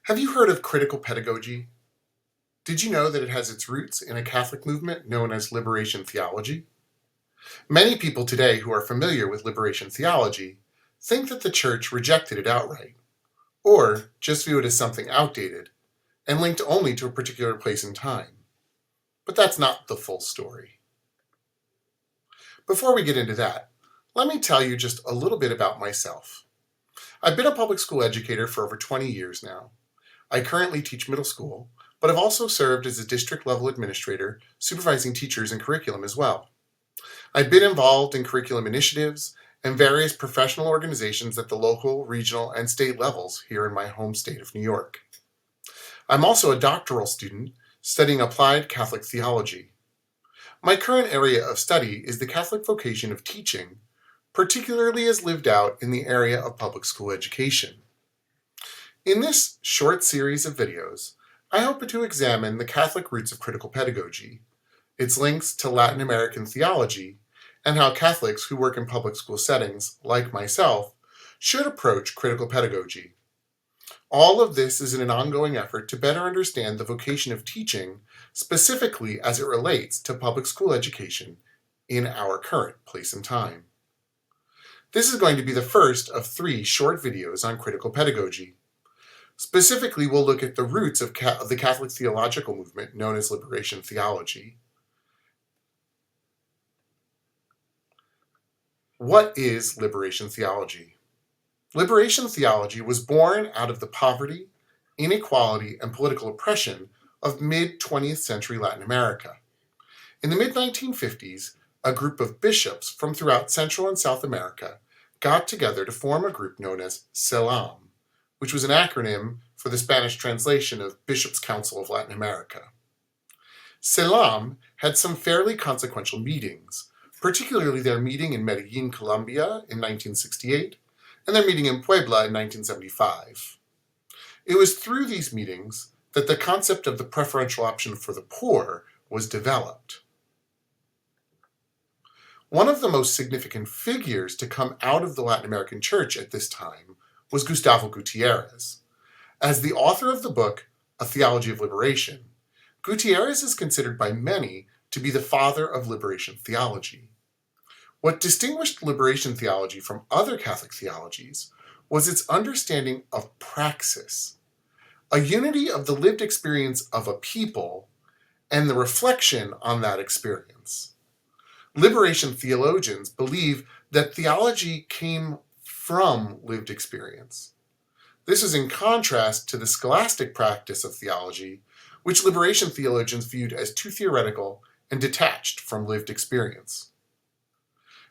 Have you heard of critical pedagogy? Did you know that it has its roots in a Catholic movement known as Liberation Theology? Many people today who are familiar with Liberation Theology think that the Church rejected it outright, or just view it as something outdated and linked only to a particular place and time. But that's not the full story. Before we get into that, let me tell you just a little bit about myself. I've been a public school educator for over 20 years now. I currently teach middle school, but I've also served as a district level administrator, supervising teachers and curriculum as well. I've been involved in curriculum initiatives and various professional organizations at the local, regional, and state levels here in my home state of New York. I'm also a doctoral student studying applied Catholic theology. My current area of study is the Catholic vocation of teaching, particularly as lived out in the area of public school education. In this short series of videos, I hope to examine the Catholic roots of critical pedagogy, its links to Latin American theology, and how Catholics who work in public school settings, like myself, should approach critical pedagogy. All of this is in an ongoing effort to better understand the vocation of teaching, specifically as it relates to public school education in our current place and time. This is going to be the first of 3 short videos on critical pedagogy. Specifically, we'll look at the roots of the Catholic theological movement known as Liberation Theology. What is Liberation Theology? Liberation Theology was born out of the poverty, inequality, and political oppression of mid-20th century Latin America. In the mid-1950s, a group of bishops from throughout Central and South America got together to form a group known as CELAM, which was an acronym for the Spanish translation of Bishops' Council of Latin America. CELAM had some fairly consequential meetings, particularly their meeting in Medellin, Colombia in 1968, and their meeting in Puebla in 1975. It was through these meetings that the concept of the preferential option for the poor was developed. One of the most significant figures to come out of the Latin American Church at this time was Gustavo Gutierrez. As the author of the book, A Theology of Liberation, Gutierrez is considered by many to be the father of liberation theology. What distinguished liberation theology from other Catholic theologies was its understanding of praxis, a unity of the lived experience of a people and the reflection on that experience. Liberation theologians believe that theology came from lived experience. This is in contrast to the scholastic practice of theology, which liberation theologians viewed as too theoretical and detached from lived experience.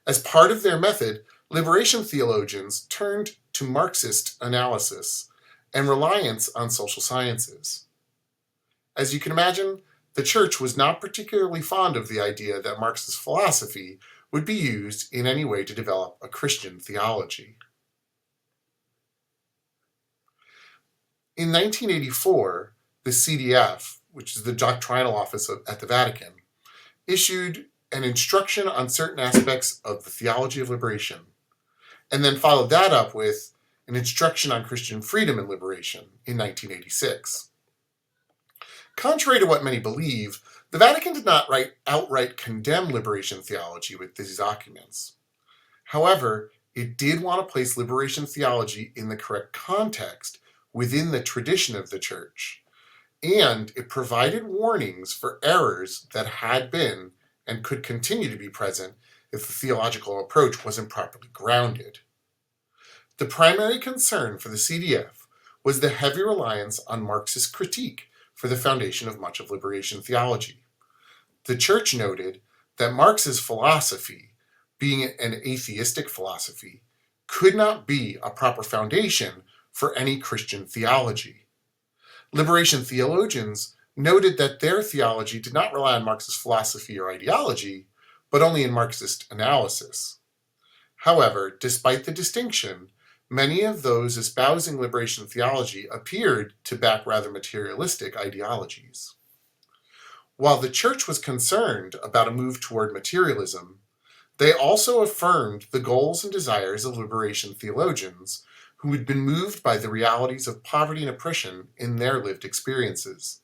As part of their method, liberation theologians turned to Marxist analysis and reliance on social sciences. As you can imagine, the Church was not particularly fond of the idea that Marxist philosophy would be used in any way to develop a Christian theology. In 1984, the CDF, which is the doctrinal office at the Vatican, issued an instruction on certain aspects of the theology of liberation, and then followed that up with an instruction on Christian freedom and liberation in 1986. Contrary to what many believe, the Vatican did not outright condemn liberation theology with these documents. However, it did want to place liberation theology in the correct context within the tradition of the Church, and it provided warnings for errors that had been and could continue to be present if the theological approach wasn't properly grounded. The primary concern for the CDF was the heavy reliance on Marxist critique for the foundation of much of liberation theology. The Church noted that Marx's philosophy, being an atheistic philosophy, could not be a proper foundation for any Christian theology. Liberation theologians noted that their theology did not rely on Marxist philosophy or ideology, but only in Marxist analysis. However, despite the distinction, many of those espousing liberation theology appeared to back rather materialistic ideologies. While the Church was concerned about a move toward materialism, they also affirmed the goals and desires of liberation theologians who had been moved by the realities of poverty and oppression in their lived experiences.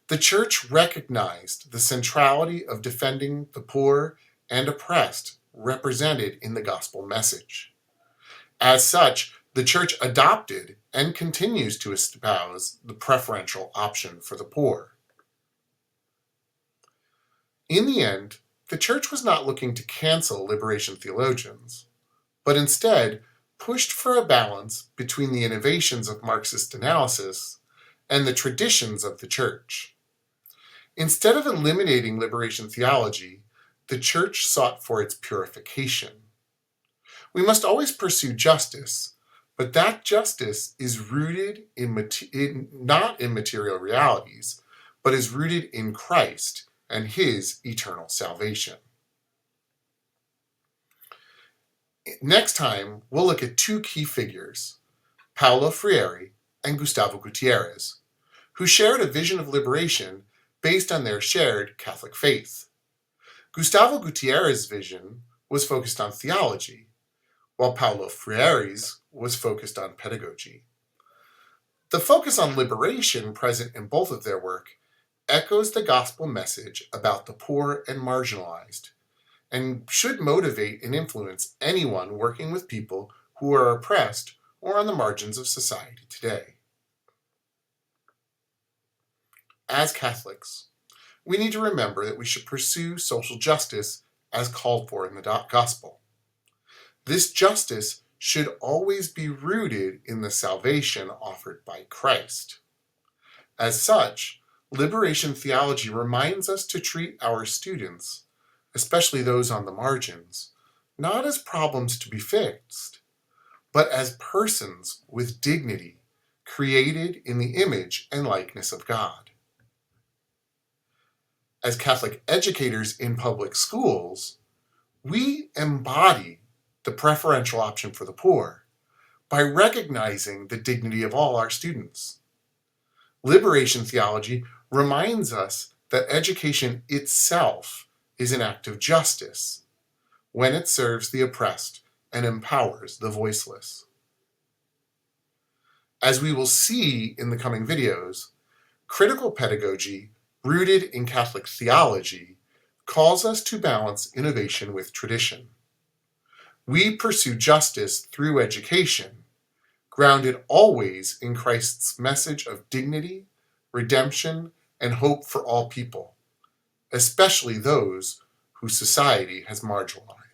The church recognized the centrality of defending the poor and oppressed represented in the gospel message. As such, the church adopted and continues to espouse the preferential option for the poor. In the end, the church was not looking to cancel liberation theologians, but instead pushed for a balance between the innovations of Marxist analysis and the traditions of the church. Instead of eliminating liberation theology, the church sought for its purification. We must always pursue justice, but that justice is rooted not in material realities, but is rooted in Christ and his eternal salvation. Next time, we'll look at two key figures, Paulo Freire and Gustavo Gutierrez, who shared a vision of liberation based on their shared Catholic faith. Gustavo Gutierrez's vision was focused on theology, while Paulo Freire's was focused on pedagogy. The focus on liberation present in both of their work echoes the gospel message about the poor and marginalized, and should motivate and influence anyone working with people who are oppressed or on the margins of society today. As Catholics, we need to remember that we should pursue social justice as called for in the gospel. This justice should always be rooted in the salvation offered by Christ. As such, liberation theology reminds us to treat our students, especially those on the margins, not as problems to be fixed, but as persons with dignity, created in the image and likeness of God. As Catholic educators in public schools, we embody the preferential option for the poor by recognizing the dignity of all our students. Liberation theology reminds us that education itself is an act of justice when it serves the oppressed and empowers the voiceless. As we will see in the coming videos, critical pedagogy, rooted in Catholic theology, calls us to balance innovation with tradition. We pursue justice through education, grounded always in Christ's message of dignity, redemption, and hope for all people, especially those whose society has marginalized.